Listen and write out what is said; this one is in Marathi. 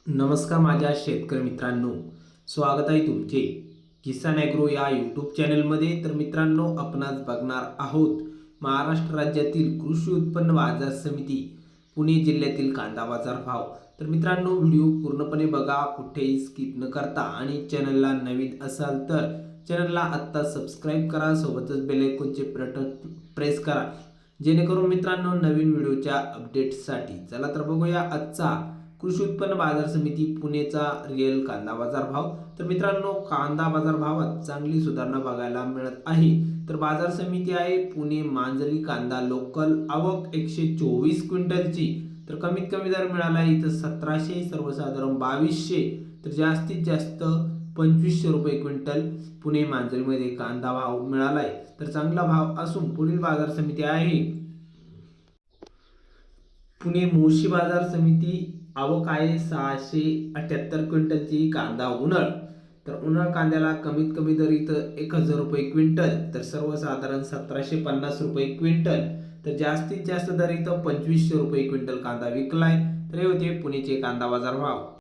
नमस्कार माझ्या शेतकरी मित्रांनो, स्वागत आहे तुमचे किसान ॲग्रो या यूट्यूब चॅनलमध्ये। तर मित्रांनो, आपण आज बघणार आहोत महाराष्ट्र राज्यातील कृषी उत्पन्न बाजार समिती पुणे जिल्ह्यातील कांदा बाजार भाव। तर मित्रांनो, व्हिडिओ पूर्णपणे बघा, कुठेही स्किप न करता, आणि चॅनलला नवीन असाल तर चॅनलला आत्ता सबस्क्राईब करा, सोबतच बेल आयकॉनचे बटन प्रेस करा, जेणेकरून मित्रांनो नवीन व्हिडिओच्या अपडेट्ससाठी। चला तर बघूया आजचा कृषी उत्पन्न बाजार समिती पुणेचा रिअल कांदा बाजार भाव। तर मित्रांनो, कांदा बाजार भावात चांगली सुधारणा बघायला मिळत आहे। तर बाजार समिती आहे पुणे मांजरी कांदा लोकल, आवक 124 क्विंटलची। तर कमीत कमी दर मिळाला इथं 1700, सर्वसाधारण 2200, तर जास्तीत जास्त 2500 रुपये क्विंटल पुणे मांजरीमध्ये कांदा भाव मिळालाय। तर चांगला भाव असून पुढील बाजार समिती आहे पुणे मुळशी बाजार समिती, आवक आहे 678 क्विंटलची कांदा उन्हाळ। तर उन्हाळ कांद्याला कमीत कमी दर इथं 1000 रुपये क्विंटल, तर सर्वसाधारण 1750 रुपये क्विंटल, तर जास्तीत जास्त दर इथं 2500 रुपये क्विंटल कांदा विकलाय। तर हे होते पुणेचे कांदा बाजार भाव।